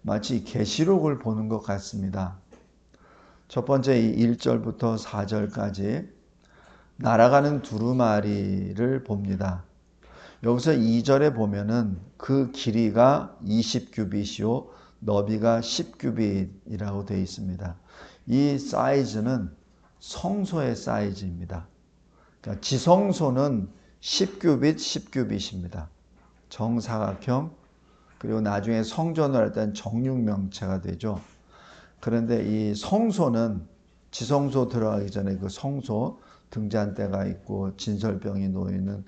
마치 계시록을 보는 것 같습니다. 첫 번째 1절부터 4절까지 날아가는 두루마리를 봅니다. 여기서 2절에 보면은 그 길이가 20규빗이요 너비가 10규빗이라고 되어 있습니다. 이 사이즈는 성소의 사이즈입니다. 그러니까 지성소는 10규빗, 10규빗입니다. 정사각형, 그리고 나중에 성전을 할 때는 정육명체가 되죠. 그런데 이 성소는 지성소 들어가기 전에 그 성소 등잔대가 있고 진설병이 놓이는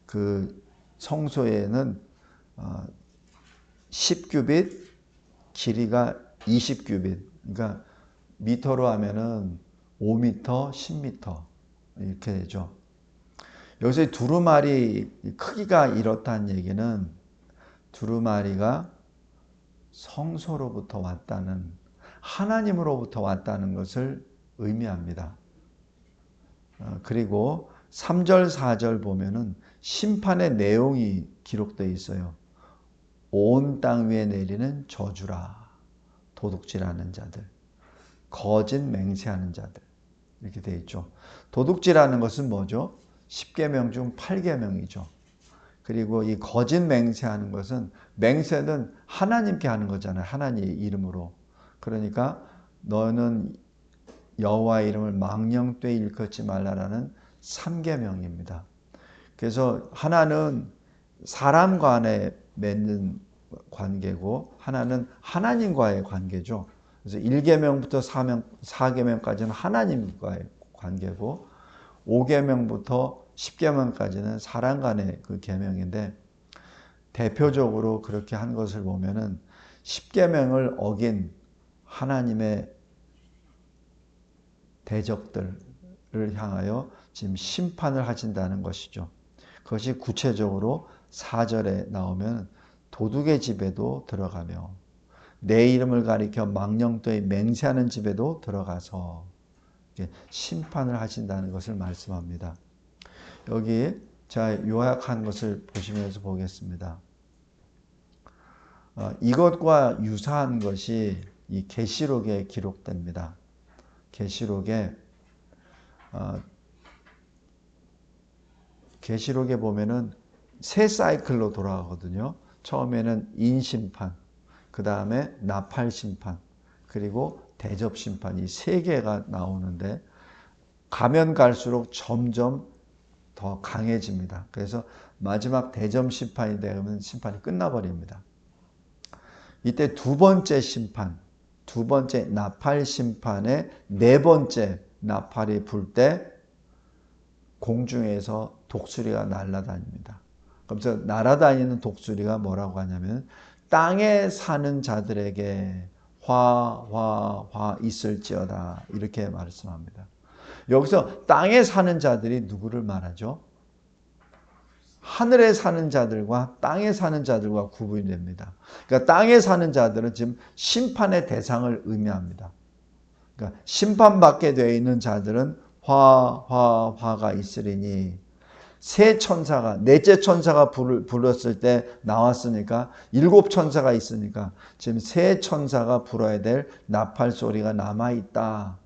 그 성소에는 10규빗, 길이가 20규빗, 그러니까 미터로 하면은 5미터, 10미터 이렇게 되죠. 여기서 두루마리 크기가 이렇다는 얘기는 두루마리가 성소로부터 왔다는, 하나님으로부터 왔다는 것을 의미합니다. 그리고 3절, 4절 보면은 심판의 내용이 기록되어 있어요. 온 땅 위에 내리는 저주라. 도둑질하는 자들, 거짓 맹세하는 자들, 이렇게 되어 있죠. 도둑질하는 것은 뭐죠? 10계명 중 8계명이죠. 그리고 이 거짓 맹세하는 것은, 맹세는 하나님께 하는 거잖아요. 하나님 이름으로. 그러니까 너는 여호와의 이름을 망령되이 일컫지 말라라는 3계명입니다. 그래서 하나는 사람 간에 맺는 관계고 하나는 하나님과의 관계죠. 그래서 1계명부터 4계명까지는 하나님과의 관계고 5계명부터 10계명까지는 사람 간의 그 계명인데, 대표적으로 그렇게 한 것을 보면은 10계명을 어긴 하나님의 대적들을 향하여 지금 심판을 하신다는 것이죠. 그것이 구체적으로 4절에 나오면 도둑의 집에도 들어가며 내 이름을 가리켜 망령되이 맹세하는 집에도 들어가서 심판을 하신다는 것을 말씀합니다. 여기 제가 요약한 것을 보시면서 보겠습니다. 이것과 유사한 것이 이 계시록에 기록됩니다. 계시록에 보면은 세 사이클로 돌아가거든요. 처음에는 인심판, 그 다음에 나팔심판, 그리고 대접심판, 이 세 개가 나오는데 가면 갈수록 점점 더 강해집니다. 그래서 마지막 대접심판이 되면 심판이 끝나버립니다. 이때 두 번째 심판, 두 번째 나팔심판의 네 번째 나팔이 불 때 공중에서 독수리가 날아다닙니다. 그래서 날아다니는 독수리가 뭐라고 하냐면 땅에 사는 자들에게 화 있을지어다, 이렇게 말씀합니다. 여기서 땅에 사는 자들이 누구를 말하죠? 하늘에 사는 자들과 땅에 사는 자들과 구분이 됩니다. 그러니까 땅에 사는 자들은 지금 심판의 대상을 의미합니다. 그러니까 심판받게 되어 있는 자들은 화가 있으리니, 세 천사가, 넷째 천사가 불었을 때 나왔으니까 일곱 천사가 있으니까 지금 세 천사가 불어야 될 나팔 소리가 남아있다.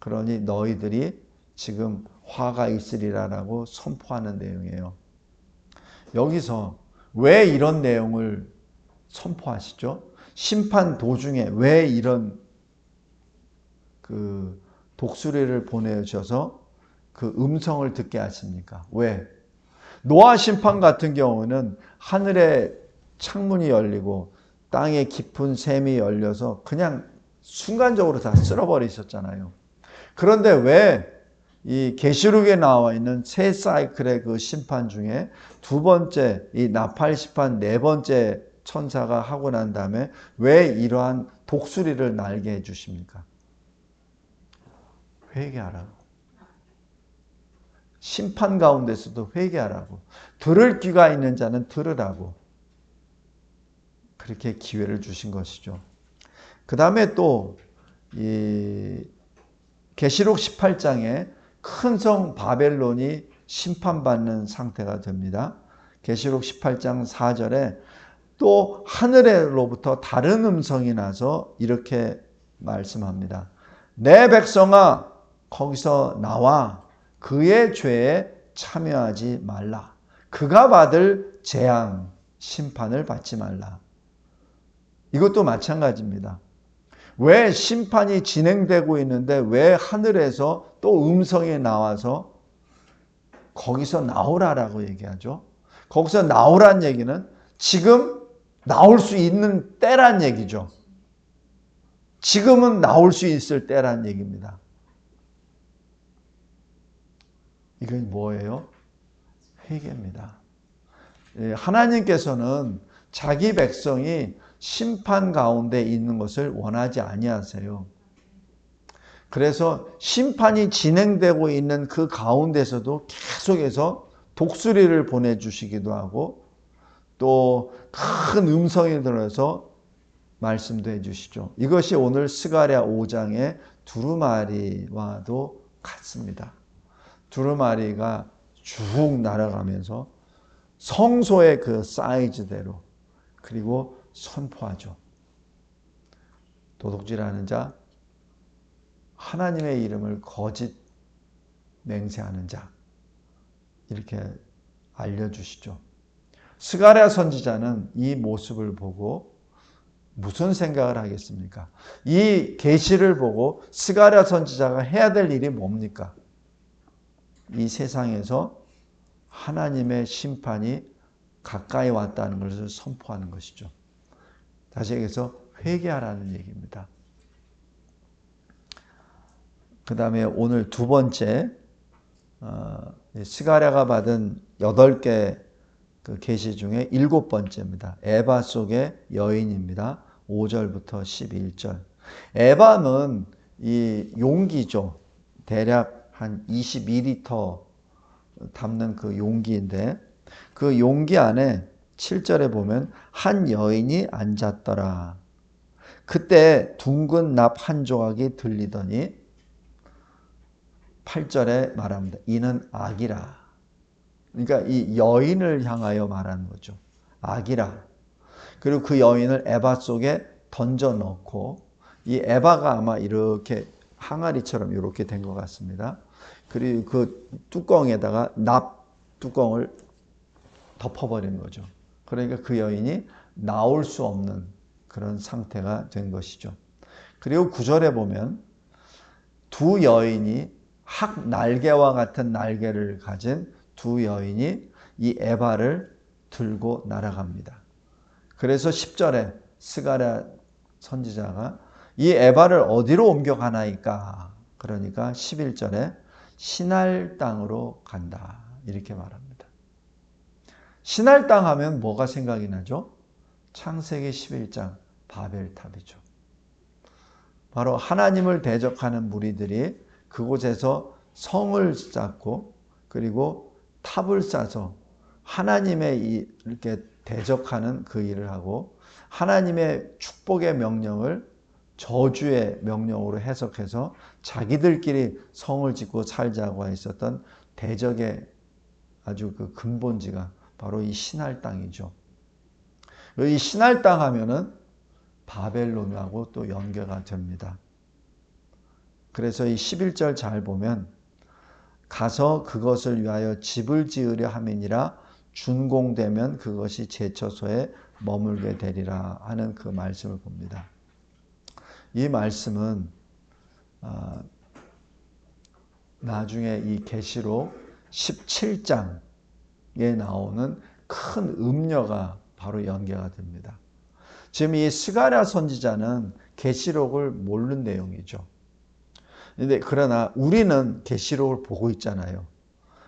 그러니 너희들이 지금 화가 있으리라라고 선포하는 내용이에요. 여기서 왜 이런 내용을 선포하시죠? 심판 도중에 왜 이런 그 독수리를 보내셔서 그 음성을 듣게 하십니까? 왜? 노아 심판 같은 경우는 하늘의 창문이 열리고 땅에 깊은 샘이 열려서 그냥 순간적으로 다 쓸어버리셨잖아요. 그런데 왜 이 계시록에 나와 있는 세 사이클의 그 심판 중에 두 번째 이 나팔 심판 네 번째 천사가 하고 난 다음에 왜 이러한 독수리를 날게 해주십니까? 회개하라고. 심판 가운데서도 회개하라고. 들을 귀가 있는 자는 들으라고. 그렇게 기회를 주신 것이죠. 그 다음에 또 이 계시록 18장에 큰 성 바벨론이 심판받는 상태가 됩니다. 계시록 18장 4절에 또 하늘로부터 다른 음성이 나서 이렇게 말씀합니다. 내 백성아, 거기서 나와 그의 죄에 참여하지 말라. 그가 받을 재앙, 심판을 받지 말라. 이것도 마찬가지입니다. 왜 심판이 진행되고 있는데 왜 하늘에서 또 음성이 나와서 거기서 나오라라고 얘기하죠? 거기서 나오란 얘기는 지금 나올 수 있는 때란 얘기죠. 지금은 나올 수 있을 때란 얘기입니다. 이건 뭐예요? 회개입니다. 하나님께서는 자기 백성이 심판 가운데 있는 것을 원하지 아니하세요. 그래서 심판이 진행되고 있는 그 가운데서도 계속해서 독수리를 보내주시기도 하고 또 큰 음성이 들어서 말씀도 해주시죠. 이것이 오늘 스가랴 5장의 두루마리와도 같습니다. 두루마리가 쭉 날아가면서 성소의 그 사이즈대로 그리고 선포하죠. 도둑질하는 자, 하나님의 이름을 거짓 맹세하는 자, 이렇게 알려주시죠. 스가랴 선지자는 이 모습을 보고 무슨 생각을 하겠습니까? 이 계시를 보고 스가랴 선지자가 해야 될 일이 뭡니까? 이 세상에서 하나님의 심판이 가까이 왔다는 것을 선포하는 것이죠. 다시 얘기해서 회개하라는 얘기입니다. 그 다음에 오늘 두 번째 스가랴가 받은 8개 그 계시 중에 7번째입니다. 에바 속의 여인입니다. 5절부터 11절. 에바는 이 용기죠. 대략 한 22리터 담는 그 용기인데 그 용기 안에 7절에 보면 한 여인이 앉았더라. 그때 둥근 납 한 조각이 들리더니 8절에 말합니다. 이는 악이라. 그러니까 이 여인을 향하여 말하는 거죠. 악이라. 그리고 그 여인을 에바 속에 던져 넣고 이 에바가 아마 이렇게 항아리처럼 이렇게 된 것 같습니다. 그리고 그 뚜껑에다가 납 뚜껑을 덮어버린 거죠. 그러니까 그 여인이 나올 수 없는 그런 상태가 된 것이죠. 그리고 9절에 보면 두 여인이 학 날개와 같은 날개를 가진 두 여인이 이 에바를 들고 날아갑니다. 그래서 10절에 스가랴 선지자가 이 에바를 어디로 옮겨가나이까? 그러니까 11절에 시날 땅으로 간다. 이렇게 말합니다. 시날 땅 하면 뭐가 생각이 나죠? 창세기 11장 바벨탑이죠. 바로 하나님을 대적하는 무리들이 그곳에서 성을 쌓고 그리고 탑을 쌓아서 하나님의 이렇게 대적하는 그 일을 하고 하나님의 축복의 명령을 저주의 명령으로 해석해서 자기들끼리 성을 짓고 살자고 했었던 대적의 아주 그 근본지가 바로 이 시날 땅이죠. 이 시날 땅 하면은 바벨론하고 또 연계가 됩니다. 그래서 이 11절 잘 보면 가서 그것을 위하여 집을 지으려 함이니라 준공되면 그것이 제처소에 머물게 되리라 하는 그 말씀을 봅니다. 이 말씀은 나중에 이 계시록 17장에 나오는 큰 음녀가 바로 연계가 됩니다. 지금 이 스가랴 선지자는 계시록을 모르는 내용이죠. 그러나 우리는 계시록을 보고 있잖아요.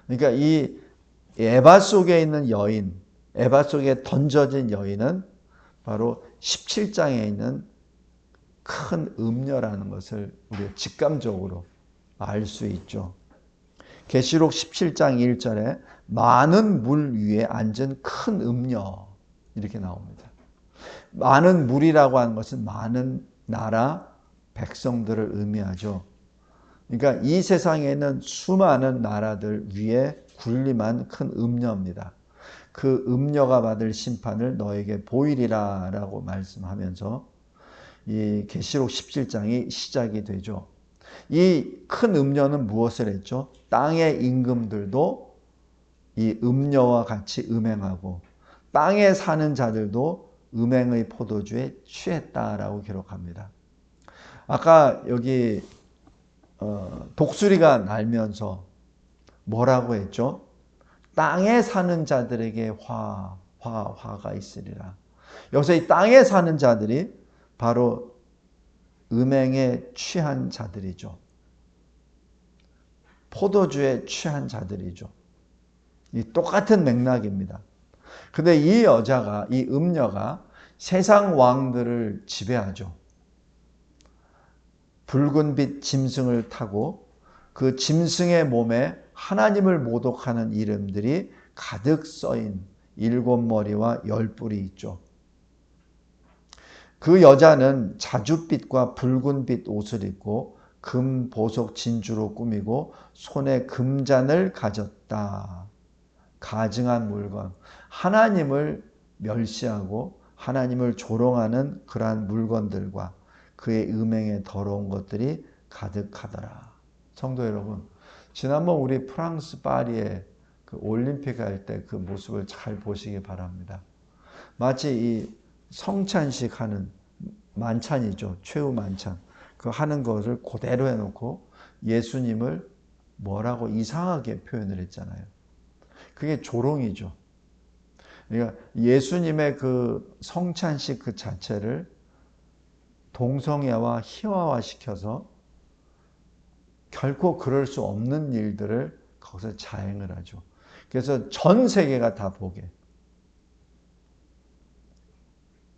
그러니까 이 에바 속에 있는 여인, 에바 속에 던져진 여인은 바로 17장에 있는 큰 음녀라는 것을 우리가 직감적으로 알 수 있죠. 계시록 17장 1절에 많은 물 위에 앉은 큰 음녀 이렇게 나옵니다. 많은 물이라고 하는 것은 많은 나라 백성들을 의미하죠. 그러니까 이 세상에 있는 수많은 나라들 위에 군림한 큰 음녀입니다. 그 음녀가 받을 심판을 너에게 보이리라 라고 말씀하면서 이 계시록 17장이 시작이 되죠. 이 큰 음녀는 무엇을 했죠? 땅의 임금들도 이 음녀와 같이 음행하고 땅에 사는 자들도 음행의 포도주에 취했다라고 기록합니다. 아까 여기 독수리가 날면서 뭐라고 했죠? 땅에 사는 자들에게 화가 있으리라. 여기서 이 땅에 사는 자들이 바로 음행에 취한 자들이죠. 포도주에 취한 자들이죠. 이 똑같은 맥락입니다. 근데 이 여자가, 이 음녀가 세상 왕들을 지배하죠. 붉은 빛 짐승을 타고 그 짐승의 몸에 하나님을 모독하는 이름들이 가득 써인 7머리와 10뿔이 있죠. 그 여자는 자줏빛과 붉은빛 옷을 입고 금, 보석, 진주로 꾸미고 손에 금잔을 가졌다. 가증한 물건, 하나님을 멸시하고 하나님을 조롱하는 그러한 물건들과 그의 음행에 더러운 것들이 가득하더라. 성도 여러분, 지난번 우리 프랑스 파리에 그 올림픽 할 때 그 모습을 잘 보시기 바랍니다. 마치 이 성찬식 하는 만찬이죠. 최후 만찬. 그 하는 것을 그대로 해놓고 예수님을 뭐라고 이상하게 표현을 했잖아요. 그게 조롱이죠. 그러니까 예수님의 그 성찬식 그 자체를 동성애와 희화화 시켜서 결코 그럴 수 없는 일들을 거기서 자행을 하죠. 그래서 전 세계가 다 보게.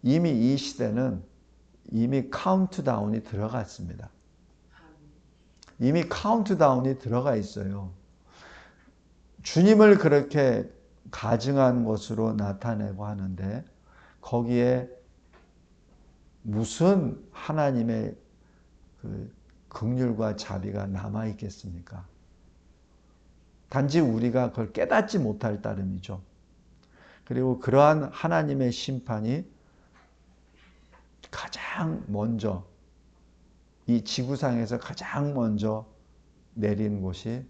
이미 이 시대는 이미 카운트다운이 들어갔습니다. 이미 카운트다운이 들어가 있어요. 주님을 그렇게 가증한 것으로 나타내고 하는데 거기에 무슨 하나님의 그 긍휼과 자비가 남아 있겠습니까? 단지 우리가 그걸 깨닫지 못할 따름이죠. 그리고 그러한 하나님의 심판이 가장 먼저 이 지구상에서 가장 먼저 내린 곳이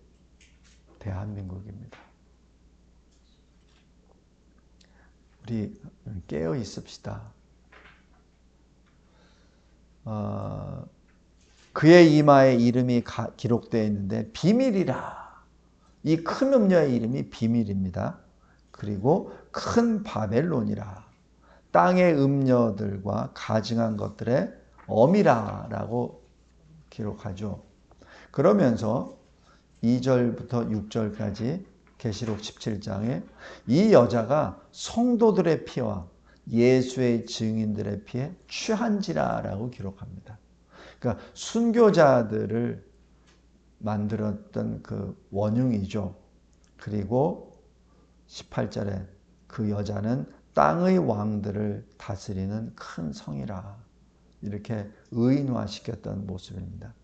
대한민국입니다. 우리 깨어 있읍시다. 그의 이마에 이름이 기록되어 있는데 비밀이라. 이 큰 음녀의 이름이 비밀입니다. 그리고 큰 바벨론이라. 땅의 음녀들과 가증한 것들의 어미라라고 기록하죠. 그러면서 2절부터 6절까지 계시록 17장에 이 여자가 성도들의 피와 예수의 증인들의 피에 취한지라라고 기록합니다. 그러니까 순교자들을 만들었던 그 원흉이죠. 그리고 18절에 그 여자는 땅의 왕들을 다스리는 큰 성이라 이렇게 의인화시켰던 모습입니다.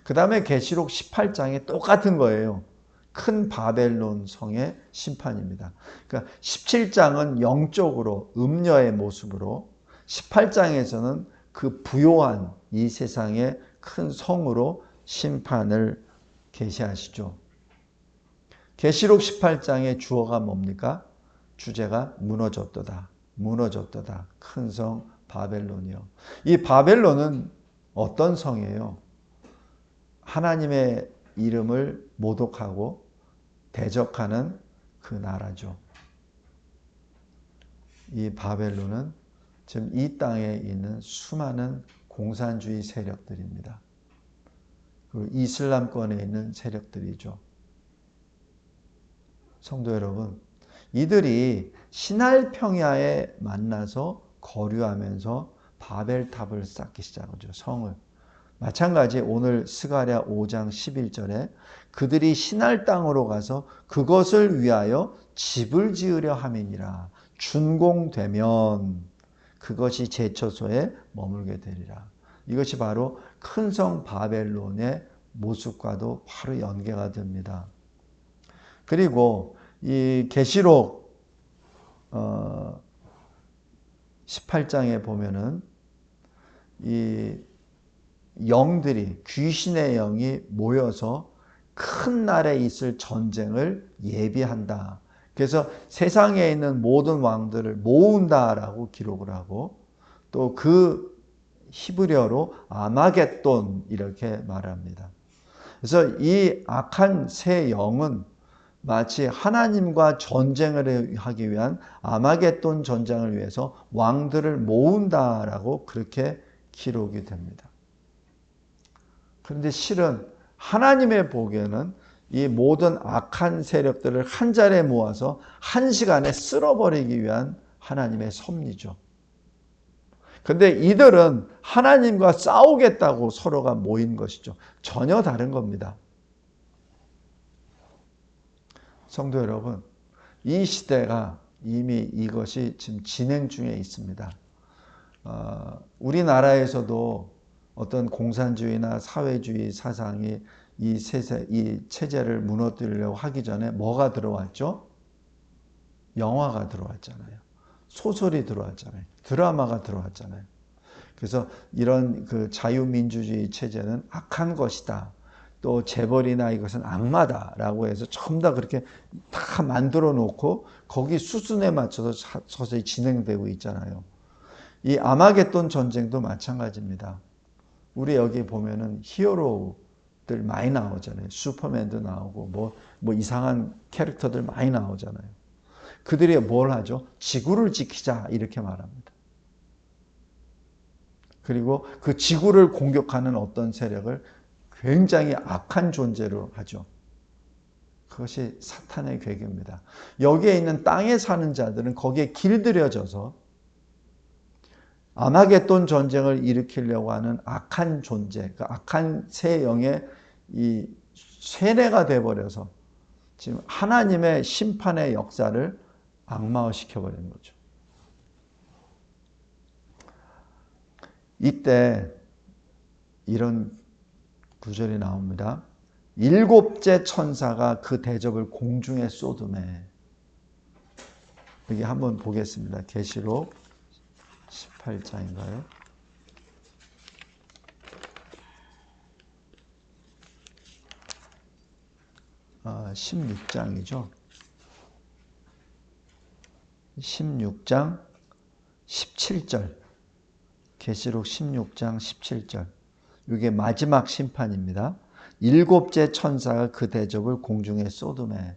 그 다음에 계시록 18장에 똑같은 거예요. 큰 바벨론 성의 심판입니다. 그러니까 17장은 영적으로 음녀의 모습으로 18장에서는 그 부요한 이 세상의 큰 성으로 심판을 계시하시죠. 계시록 18장의 주어가 뭡니까? 주제가 무너졌도다. 무너졌도다. 큰 성 바벨론이요. 이 바벨론은 어떤 성이에요? 하나님의 이름을 모독하고 대적하는 그 나라죠. 이 바벨론은 지금 이 땅에 있는 수많은 공산주의 세력들입니다. 그리고 이슬람권에 있는 세력들이죠. 성도 여러분, 이들이 시날 평야에 만나서 거류하면서 바벨탑을 쌓기 시작하죠. 성을. 마찬가지 오늘 스가랴 5장 11절에 그들이 시날 땅으로 가서 그것을 위하여 집을 지으려 함이니라. 준공되면 그것이 제처소에 머물게 되리라. 이것이 바로 큰 성 바벨론의 모습과도 바로 연계가 됩니다. 그리고 이 계시록 18장에 보면은 이 영들이, 귀신의 영이 모여서 큰 날에 있을 전쟁을 예비한다. 그래서 세상에 있는 모든 왕들을 모은다라고 기록을 하고, 또 그 히브리어로 아마겟돈 이렇게 말합니다. 그래서 이 악한 새 영은 마치 하나님과 전쟁을 하기 위한 아마겟돈 전쟁을 위해서 왕들을 모은다라고 그렇게 기록이 됩니다. 그런데 실은 하나님의 보기에는 이 모든 악한 세력들을 한 자리에 모아서 한 시간에 쓸어버리기 위한 하나님의 섭리죠. 근데 이들은 하나님과 싸우겠다고 서로가 모인 것이죠. 전혀 다른 겁니다. 성도 여러분, 이 시대가 이미 이것이 지금 진행 중에 있습니다. 우리나라에서도 어떤 공산주의나 사회주의 사상이 이 체제를 무너뜨리려고 하기 전에 뭐가 들어왔죠? 영화가 들어왔잖아요. 소설이 들어왔잖아요. 드라마가 들어왔잖아요. 그래서 이런 그 자유민주주의 체제는 악한 것이다. 또 재벌이나 이것은 악마다라고 해서 전부 다 그렇게 다 만들어 놓고 거기 수순에 맞춰서 서서히 진행되고 있잖아요. 이 아마겟돈 전쟁도 마찬가지입니다. 우리 여기 보면은 히어로들 많이 나오잖아요. 슈퍼맨도 나오고 뭐 이상한 캐릭터들 많이 나오잖아요. 그들이 뭘 하죠? 지구를 지키자 이렇게 말합니다. 그리고 그 지구를 공격하는 어떤 세력을 굉장히 악한 존재로 하죠. 그것이 사탄의 괴계입니다. 여기에 있는 땅에 사는 자들은 거기에 길들여져서 아마겟돈 전쟁을 일으키려고 하는 악한 존재, 그 악한 새 영의 이 세뇌가 되어버려서 지금 하나님의 심판의 역사를 악마화시켜버리는 거죠. 이때 이런 구절이 나옵니다. 일곱째 천사가 그 대접을 공중에 쏟음에. 여기 한번 보겠습니다. 계시록 18장인가요? 16장이죠. 16장 17절. 계시록 16장 17절. 이게 마지막 심판입니다. 일곱째 천사가 그 대접을 공중에 쏟음에.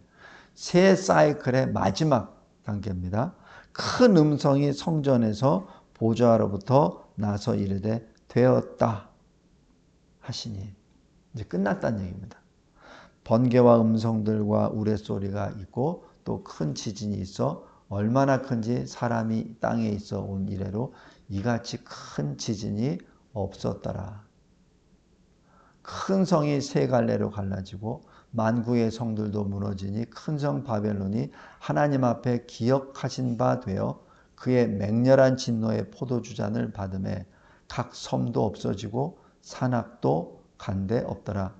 새 사이클의 마지막 단계입니다. 큰 음성이 성전에서 보좌로부터 나서 이르되 되었다 하시니. 이제 끝났다는 얘기입니다. 번개와 음성들과 우레소리가 있고 또 큰 지진이 있어 얼마나 큰지 사람이 땅에 있어 온 이래로 이같이 큰 지진이 없었더라. 큰 성이 세 갈래로 갈라지고 만국의 성들도 무너지니 큰 성 바벨론이 하나님 앞에 기억하신 바 되어 그의 맹렬한 진노의 포도주잔을 받음에 각 섬도 없어지고 산악도 간데 없더라.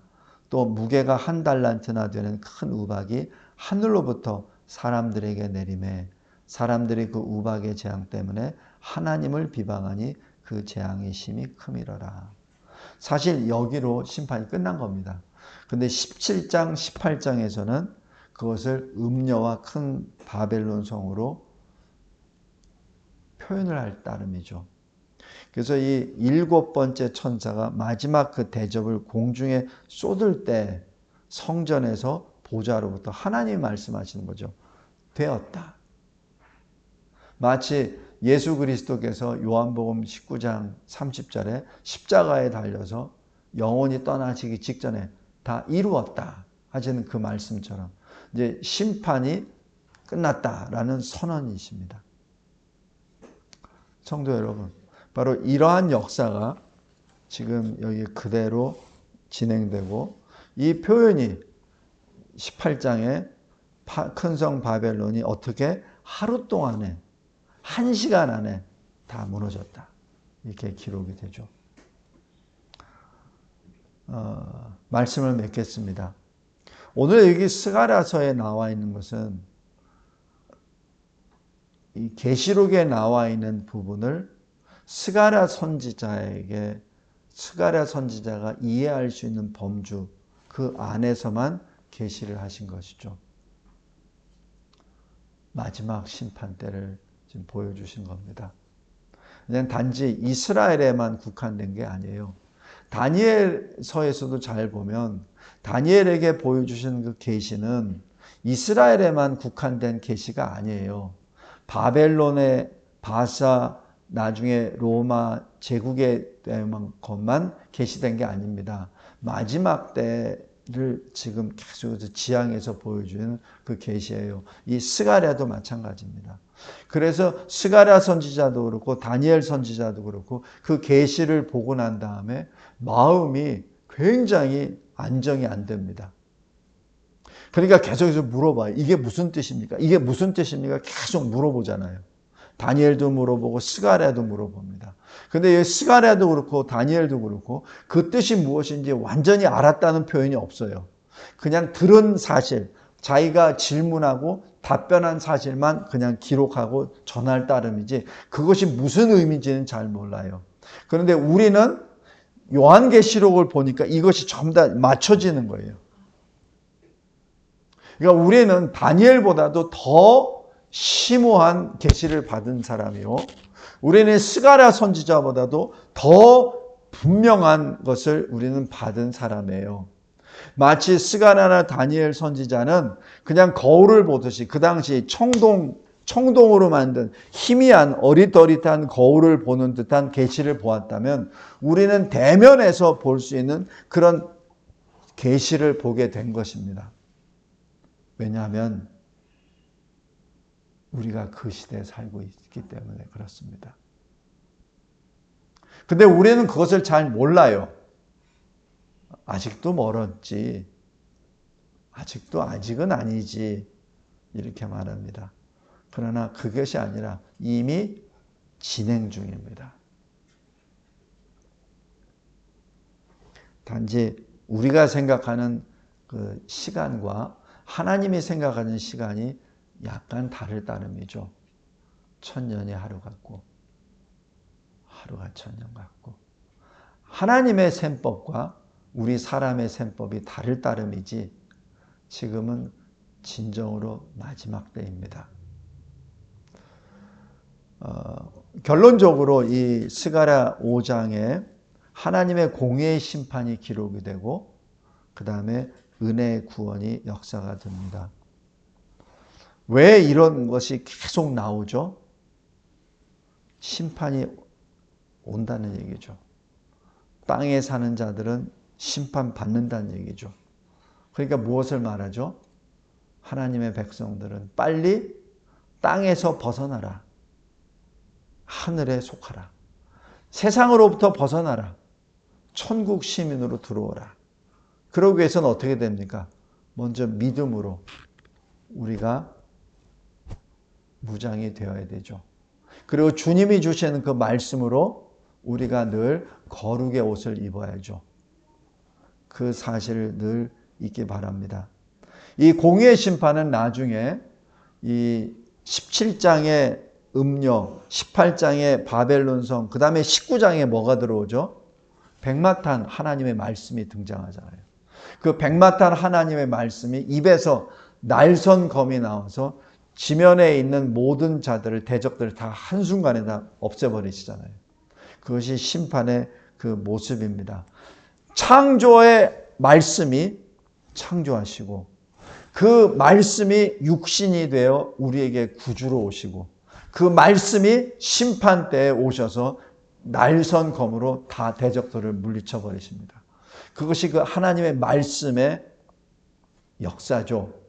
또 무게가 1달란트나 되는 큰 우박이 하늘로부터 사람들에게 내림에 사람들이 그 우박의 재앙 때문에 하나님을 비방하니 그 재앙이 심히 크미러라. 사실 여기로 심판이 끝난 겁니다. 근데 17장, 18장에서는 그것을 음녀와 큰 바벨론 성으로 표현을 할 따름이죠. 그래서 이 일곱 번째 천사가 마지막 그 대접을 공중에 쏟을 때 성전에서 보좌로부터 하나님이 말씀하시는 거죠. 되었다. 마치 예수 그리스도께서 요한복음 19장 30절에 십자가에 달려서 영혼이 떠나시기 직전에 다 이루었다 하시는 그 말씀처럼 이제 심판이 끝났다라는 선언이십니다. 성도 여러분, 바로 이러한 역사가 지금 여기 그대로 진행되고 이 표현이 18장에 큰 성 바벨론이 어떻게 하루 동안에 1시간 안에 다 무너졌다. 이렇게 기록이 되죠. 말씀을 맺겠습니다. 오늘 여기 스가랴서에 나와 있는 것은 이 계시록에 나와 있는 부분을 스가랴 선지자가 이해할 수 있는 범주 그 안에서만 계시를 하신 것이죠. 마지막 심판 때를 지금 보여주신 겁니다. 그냥 단지 이스라엘에만 국한된 게 아니에요. 다니엘서에서도 잘 보면 다니엘에게 보여주신 그 계시는 이스라엘에만 국한된 계시가 아니에요. 바벨론의 바사, 나중에 로마 제국에 대한 것만 계시된 게 아닙니다. 마지막 때를 지금 계속해서 지향해서 보여주는 그 계시예요. 이 스가랴도 마찬가지입니다. 그래서 스가랴 선지자도 그렇고 다니엘 선지자도 그렇고 그 계시를 보고 난 다음에 마음이 굉장히 안정이 안 됩니다. 그러니까 계속해서 물어봐요. 이게 무슨 뜻입니까? 이게 무슨 뜻입니까? 계속 물어보잖아요. 다니엘도 물어보고 스가랴도 물어봅니다. 근데 스가랴도 그렇고 다니엘도 그렇고 그 뜻이 무엇인지 완전히 알았다는 표현이 없어요. 그냥 들은 사실, 자기가 질문하고 답변한 사실만 그냥 기록하고 전할 따름이지 그것이 무슨 의미인지는 잘 몰라요. 그런데 우리는 요한계시록을 보니까 이것이 전부 다 맞춰지는 거예요. 그러니까 우리는 다니엘보다도 더 심오한 계시를 받은 사람이요. 우리는 스가랴 선지자보다도 더 분명한 것을 우리는 받은 사람이에요. 마치 스가랴나 다니엘 선지자는 그냥 거울을 보듯이 그 당시 청동으로 만든 희미한 어릿어릿한 거울을 보는 듯한 계시를 보았다면 우리는 대면에서 볼 수 있는 그런 계시를 보게 된 것입니다. 왜냐하면 우리가 그 시대에 살고 있기 때문에 그렇습니다. 근데 우리는 그것을 잘 몰라요. 아직도 멀었지. 아직은 아니지. 이렇게 말합니다. 그러나 그것이 아니라 이미 진행 중입니다. 단지 우리가 생각하는 그 시간과 하나님이 생각하는 시간이 약간 다를 따름이죠. 1000년이 하루 같고 하루가 1000년 같고 하나님의 셈법과 우리 사람의 셈법이 다를 따름이지 지금은 진정으로 마지막 때입니다. 결론적으로 이 스가랴 5장에 하나님의 공의의 심판이 기록이 되고 그 다음에 은혜의 구원이 역사가 됩니다. 왜 이런 것이 계속 나오죠? 심판이 온다는 얘기죠. 땅에 사는 자들은 심판받는다는 얘기죠. 그러니까 무엇을 말하죠? 하나님의 백성들은 빨리 땅에서 벗어나라. 하늘에 속하라. 세상으로부터 벗어나라. 천국 시민으로 들어오라. 그러기 위해서는 어떻게 됩니까? 먼저 믿음으로 우리가 무장이 되어야 되죠. 그리고 주님이 주시는 그 말씀으로 우리가 늘 거룩의 옷을 입어야죠. 그 사실을 늘 잊기 바랍니다. 이 공의의 심판은 나중에 이 17장의 음녀, 18장의 바벨론성, 그 다음에 19장에 뭐가 들어오죠? 백마탄 하나님의 말씀이 등장하잖아요. 그 백마탄 하나님의 말씀이 입에서 날선검이 나와서 지면에 있는 모든 자들을, 대적들을 다 한순간에 다 없애버리시잖아요. 그것이 심판의 그 모습입니다. 창조의 말씀이 창조하시고 그 말씀이 육신이 되어 우리에게 구주로 오시고 그 말씀이 심판 때에 오셔서 날선검으로 다 대적들을 물리쳐 버리십니다. 그것이 그 하나님의 말씀의 역사죠.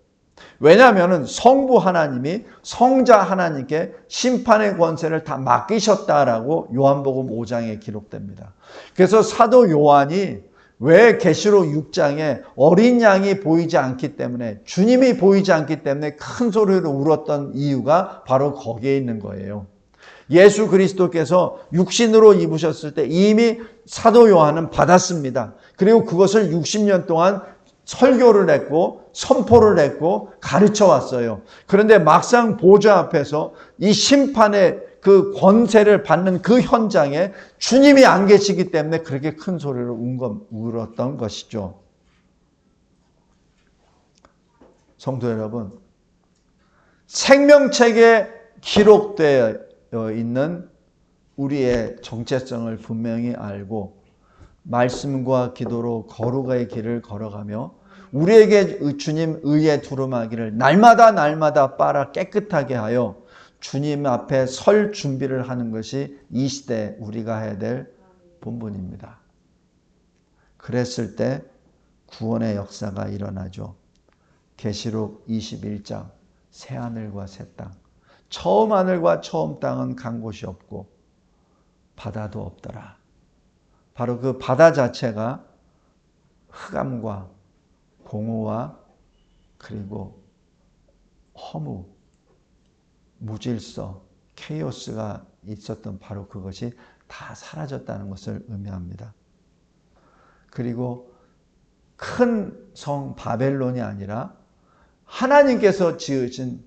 왜냐하면 성부 하나님이 성자 하나님께 심판의 권세를 다 맡기셨다라고 요한복음 5장에 기록됩니다. 그래서 사도 요한이 왜 계시록 6장에 어린 양이 보이지 않기 때문에, 주님이 보이지 않기 때문에 큰 소리로 울었던 이유가 바로 거기에 있는 거예요. 예수 그리스도께서 육신으로 입으셨을 때 이미 사도 요한은 받았습니다. 그리고 그것을 60년 동안 설교를 했고 선포를 했고 가르쳐 왔어요. 그런데 막상 보좌 앞에서 이 심판의 그 권세를 받는 그 현장에 주님이 안 계시기 때문에 그렇게 큰 소리로 울었던 것이죠. 성도 여러분, 생명책에 기록되어 있는 우리의 정체성을 분명히 알고 말씀과 기도로 거룩의 길을 걸어가며 우리에게 주님 의의 두루마기를 날마다 빨아 깨끗하게 하여 주님 앞에 설 준비를 하는 것이 이 시대 우리가 해야 될 본분입니다. 그랬을 때 구원의 역사가 일어나죠. 계시록 21장 새하늘과 새 땅. 처음 하늘과 처음 땅은 간 곳이 없고 바다도 없더라. 바로 그 바다 자체가 흑암과 공허와 그리고 허무, 무질서, 케이오스가 있었던 바로 그것이 다 사라졌다는 것을 의미합니다. 그리고 큰 성 바벨론이 아니라 하나님께서 지으신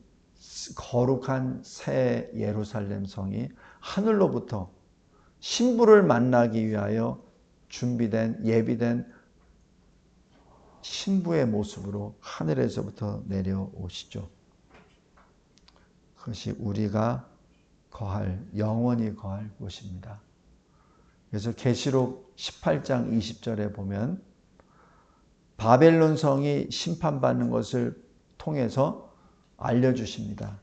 거룩한 새 예루살렘 성이 하늘로부터 신부를 만나기 위하여 준비된 예비된 신부의 모습으로 하늘에서부터 내려오시죠. 그것이 우리가 영원히 거할 곳입니다. 그래서 계시록 18장 20절에 보면 바벨론 성이 심판받는 것을 통해서 알려주십니다.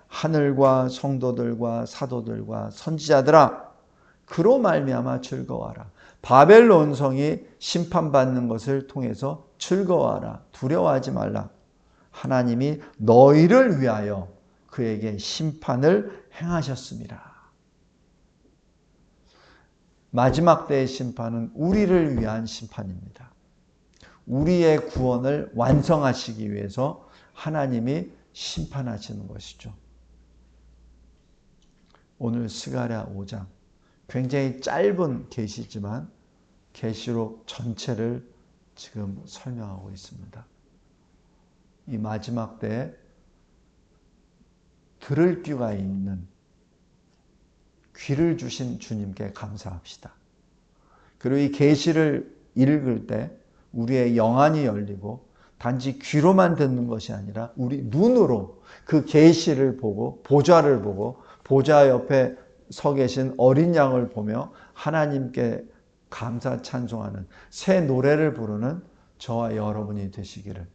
하늘과 성도들과 사도들과 선지자들아, 그로 말미암아 즐거워하라. 바벨론 성이 심판받는 것을 통해서 즐거워하라. 두려워하지 말라. 하나님이 너희를 위하여 그에게 심판을 행하셨습니다. 마지막 때의 심판은 우리를 위한 심판입니다. 우리의 구원을 완성하시기 위해서 하나님이 심판하시는 것이죠. 오늘 스가랴 5장 굉장히 짧은 계시지만 계시록 전체를 지금 설명하고 있습니다. 이 마지막 때에 들을 귀가 있는 귀를 주신 주님께 감사합시다. 그리고 이 계시를 읽을 때 우리의 영안이 열리고 단지 귀로만 듣는 것이 아니라 우리 눈으로 그 계시를 보고 보좌를 보고 보좌 옆에 서 계신 어린 양을 보며 하나님께 감사 찬송하는 새 노래를 부르는 저와 여러분이 되시기를.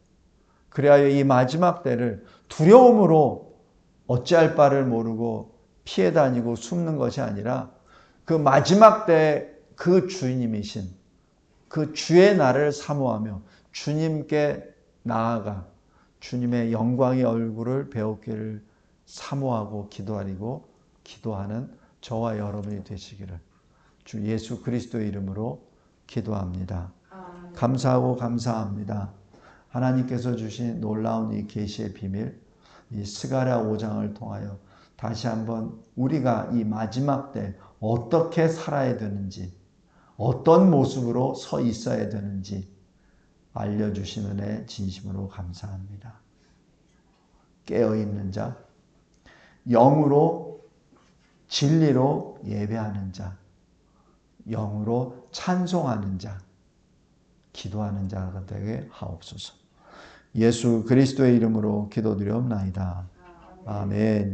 그리하여 이 마지막 때를 두려움으로 어찌할 바를 모르고 피해 다니고 숨는 것이 아니라 그 마지막 때 그 주님이신 그 주의 날을 사모하며 주님께 나아가 주님의 영광의 얼굴을 배우기를 사모하고 기도하는 저와 여러분이 되시기를 주 예수 그리스도의 이름으로 기도합니다. 감사하고 감사합니다. 하나님께서 주신 놀라운 이 계시의 비밀, 이 스가랴 5장을 통하여 다시 한번 우리가 이 마지막 때 어떻게 살아야 되는지, 어떤 모습으로 서 있어야 되는지 알려주신 은혜 진심으로 감사합니다. 깨어있는 자, 영으로 진리로 예배하는 자, 영으로 찬송하는 자, 기도하는 자가 되게 하옵소서. 예수 그리스도의 이름으로 기도드리옵나이다. 아멘.